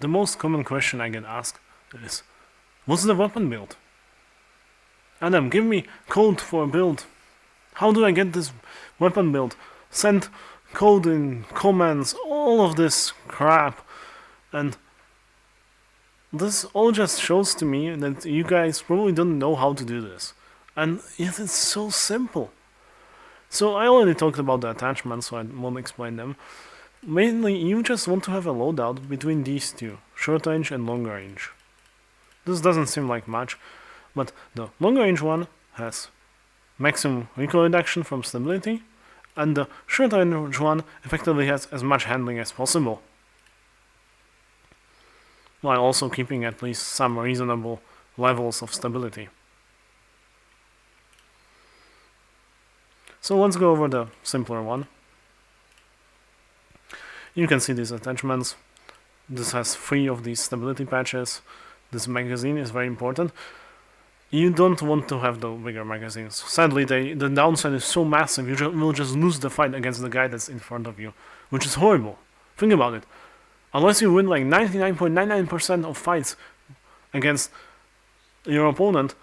the most common question I get asked is, what's the weapon build? Adam, give me code for a build. How do I get this weapon build? Send code in comments, all of this crap. And this all just shows to me that you guys probably don't know how to do this. And yet it's so simple. So I already talked about the attachments, so I won't explain them. Mainly, you just want to have a loadout between these two, short range and long range. This doesn't seem like much, but the long range one has maximum recoil reduction from stability, and the short range one effectively has as much handling as possible, while also keeping at least some reasonable levels of stability. So let's go over the simpler one. You can see these attachments. This has 3 of these stability patches. This magazine is very important. You don't want to have the bigger magazines. Sadly, the downside is so massive, you will just lose the fight against the guy that's in front of you, which is horrible. Think about it. Unless you win like 99.99% of fights against your opponent,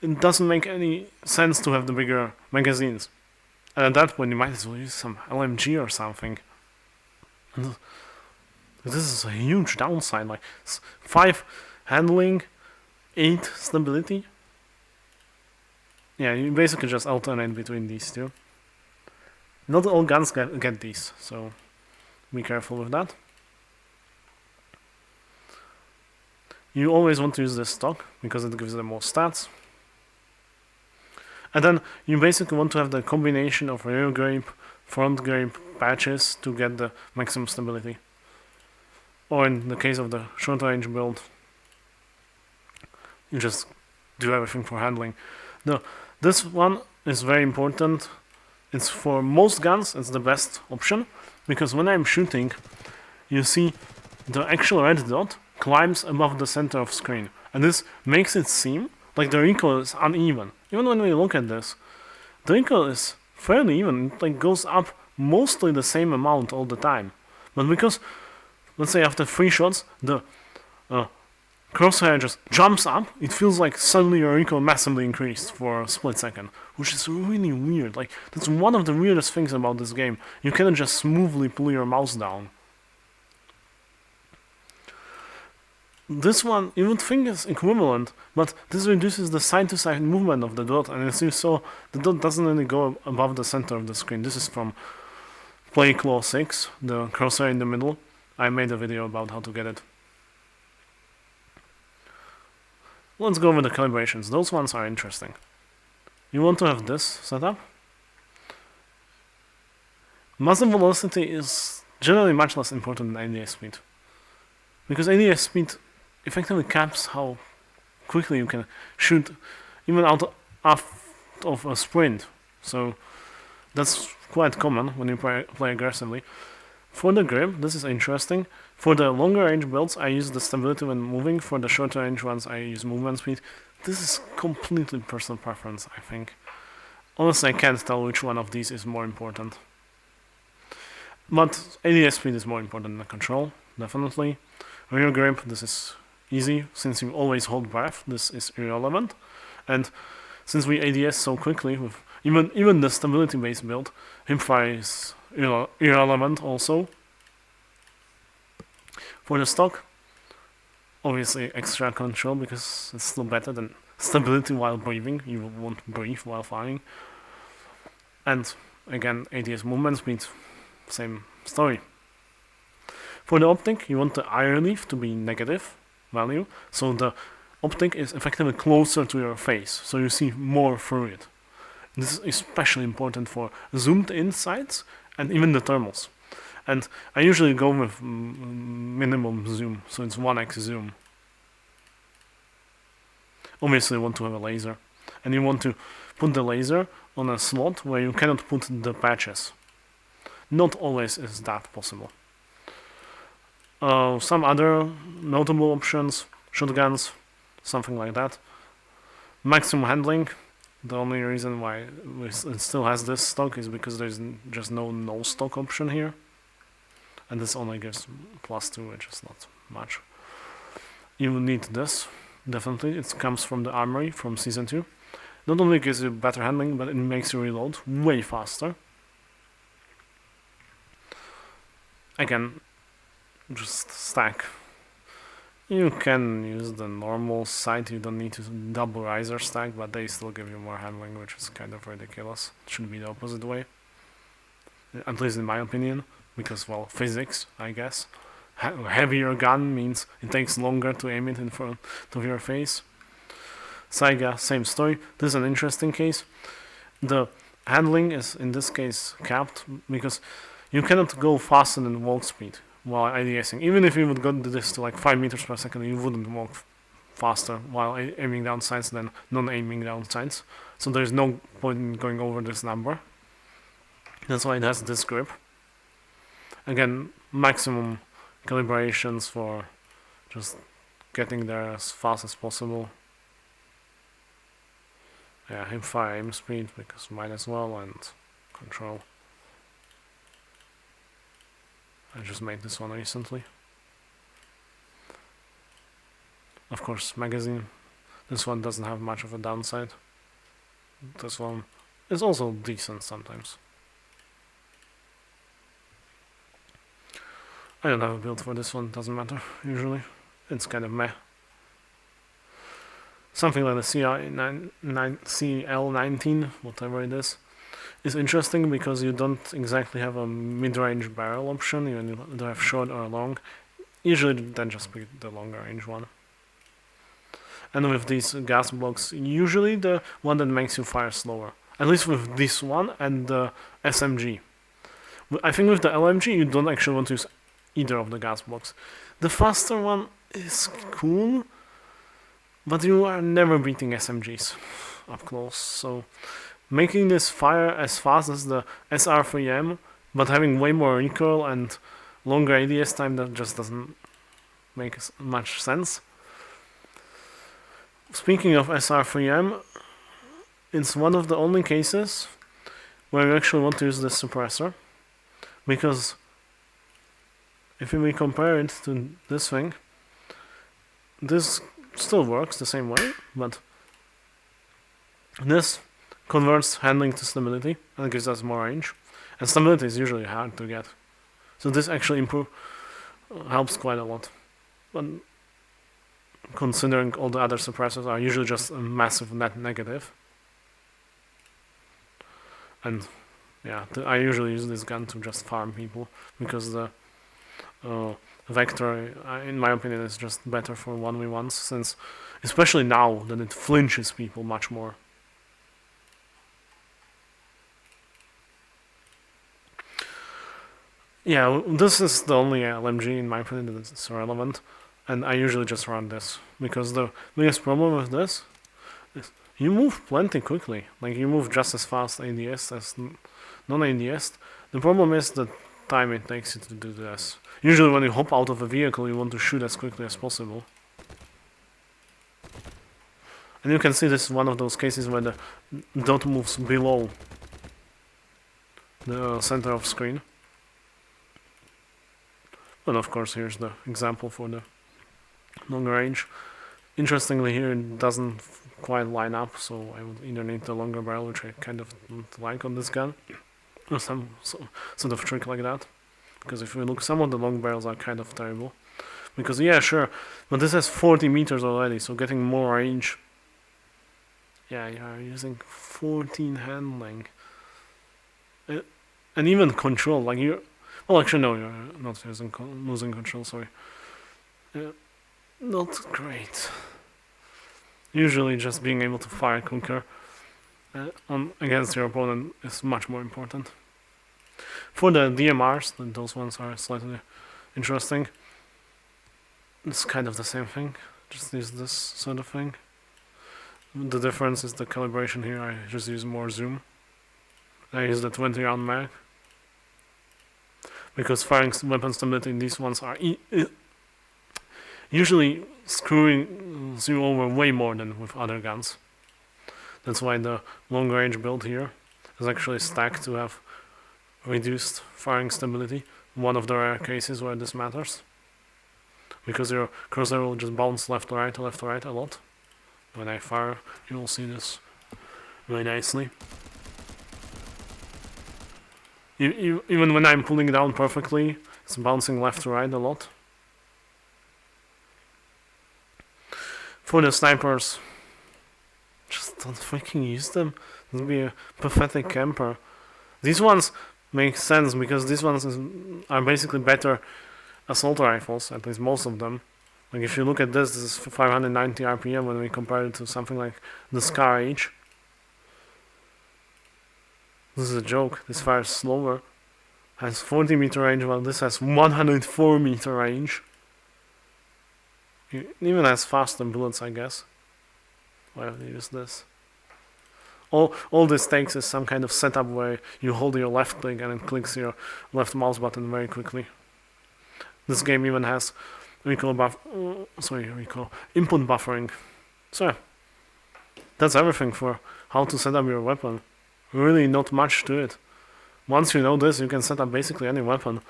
it doesn't make any sense to have the bigger magazines. And at that point, you might as well use some LMG or something. And this is a huge downside. Like 5 handling, 8 stability. Yeah, you basically just alternate between these two. Not all guns get these, so be careful with that. You always want to use this stock because it gives them more stats. And then you basically want to have the combination of rear grip, front grip patches to get the maximum stability. Or in the case of the short range build, you just do everything for handling. This one is very important. It's for most guns, it's the best option, because when I'm shooting, you see the actual red dot climbs above the center of screen. And this makes it seem like the recoil is uneven. Even when we look at this, the recoil is fairly even. It like goes up mostly the same amount all the time. But because, let's say after 3 shots, the crosshair just jumps up, it feels like suddenly your recoil massively increased for a split second, which is really weird. Like, that's one of the weirdest things about this game. You cannot just smoothly pull your mouse down. This one, you would think is equivalent, but this reduces the side-to-side movement of the dot, and as you saw, the dot doesn't really go above the center of the screen. This is from Play Claw 6, the crosshair in the middle. I made a video about how to get it. Let's go over the calibrations. Those ones are interesting. You want to have this set up. Muzzle velocity is generally much less important than ADS speed, because ADS speed effectively caps how quickly you can shoot even out of a sprint. So that's quite common when you play aggressively. For the grip, this is interesting. For the longer range builds, I use the stability when moving. For the shorter range ones, I use movement speed. This is completely personal preference, I think. Honestly, I can't tell which one of these is more important. But ADS speed is more important than the control, definitely. Rear grip, this is easy, since you always hold breath, this is irrelevant. And since we ADS so quickly, with even the stability-based build, hipfire is irrelevant also. For the stock, obviously extra control, because it's still better than stability while breathing. You won't breathe while firing. And again, ADS movement speed, same story. For the optic, you want the eye relief to be negative value, so the optic is effectively closer to your face, so you see more through it. This is especially important for zoomed in sights and even the thermals. And I usually go with minimum zoom, so it's 1x zoom. Obviously you want to have a laser, and you want to put the laser on a slot where you cannot put the patches. Not always is that possible. Some other notable options, shotguns, something like that. Maximum handling, the only reason why it still has this stock is because there's just no stock option here. And this only gives +2, which is not much. you need this. Definitely, it comes from the armory from season 2. Not only gives you better handling, but it makes you reload way faster. Again, just stack. You can use the normal sight, you don't need to double riser stack, but they still give you more handling, which is kind of ridiculous. It should be the opposite way. At least in my opinion, because, well, physics, I guess. Heavier gun means it takes longer to aim it in front of your face. Saiga, same story. This is an interesting case. The handling is, in this case, capped, because you cannot go faster than walk speed while ADSing. Even if you would go to this to like 5 meters per second, you wouldn't walk faster while aiming down sights than non-aiming down sights. So there's no point in going over this number. That's why it has this grip. Again, maximum calibrations for just getting there as fast as possible. Yeah, hipfire aim speed, because might as well, and control. I just made this one recently. Of course, magazine. This one doesn't have much of a downside. This one is also decent sometimes. I don't have a build for this one, doesn't matter, usually. It's kind of meh. Something like the CL19, whatever it is interesting because you don't exactly have a mid-range barrel option, you don't have short or long. Usually then just pick the longer range one. And with these gas blocks, usually the one that makes you fire slower. At least with this one and the SMG. I think with the LMG you don't actually want to use either of the gas blocks. The faster one is cool, but you are never beating SMGs up close, so making this fire as fast as the SR3M, but having way more recoil and longer ADS time, that just doesn't make much sense. Speaking of SR3M, it's one of the only cases where you actually want to use this suppressor, because if we compare it to this thing, this still works the same way, but this converts handling to stability and gives us more range, and stability is usually hard to get, so this actually helps quite a lot. But considering all the other suppressors are usually just a massive net negative, and yeah, I usually use this gun to just farm people, because the Vector, in my opinion, is just better for 1v1s, since, especially now, that it flinches people much more. Yeah, this is the only LMG, in my opinion, that is relevant, and I usually just run this, because the biggest problem with this is you move plenty quickly. Like, you move just as fast ADS as non-ADS. The problem is the time it takes you to do this. Usually when you hop out of a vehicle, you want to shoot as quickly as possible. And you can see this is one of those cases where the dot moves below the center of screen. And of course, here's the example for the longer range. Interestingly, here it doesn't quite line up, so I would either need the longer barrel, which I kind of don't like on this gun, or some sort of trick like that. Because if we look, some of the long barrels are kind of terrible. Because, yeah, sure, but this has 40 meters already, so getting more range. Yeah, you are using 14 handling. And even control, like you're. Well, actually, no, you're not losing control, sorry. Not great. Usually, just being able to fire quicker against your opponent is much more important. For the DMRs, those ones are slightly interesting. It's kind of the same thing, just use this sort of thing. The difference is the calibration here. I just use more zoom. I use the 20 round mag, because firing weapon stability in these ones are usually screwing you over way more than with other guns. That's why the long range build here is actually stacked to have reduced firing stability. One of the rare cases where this matters. because your cursor will just bounce left to right a lot. When I fire, you will see this very nicely. Even when I'm pulling down perfectly, it's bouncing left to right a lot. For the snipers, just don't freaking use them. Don't be a pathetic camper. These ones make sense because these ones are basically better assault rifles, at least most of them. Like if you look at this is 590 RPM when we compare it to something like the Scar H. This is a joke. This fires slower. Has 40 meter range while this has 104 meter range. It even has faster bullets, I guess. Why have they used this? All this takes is some kind of setup where you hold your left click and it clicks your left mouse button very quickly. This game even has input buffering. So that's everything for how to set up your weapon. Really not much to it. Once you know this, you can set up basically any weapon.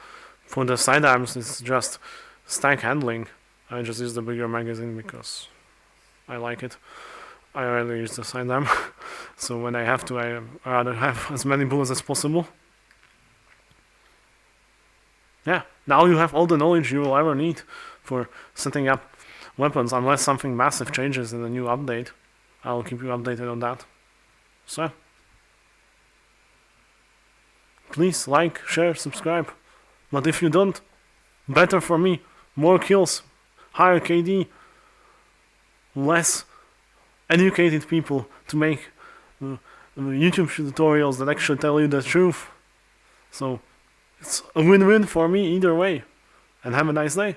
For the sidearms, it's just stack handling. I just use the bigger magazine because I like it. I rarely use the sidearm, so when I have to, I rather have as many bullets as possible. Yeah, now you have all the knowledge you will ever need for setting up weapons, unless something massive changes in the new update. I'll keep you updated on that. So, please like, share, subscribe. But if you don't, better for me. More kills, higher KD, less educated people to make YouTube tutorials that actually tell you the truth. So it's a win-win for me either way. And have a nice day.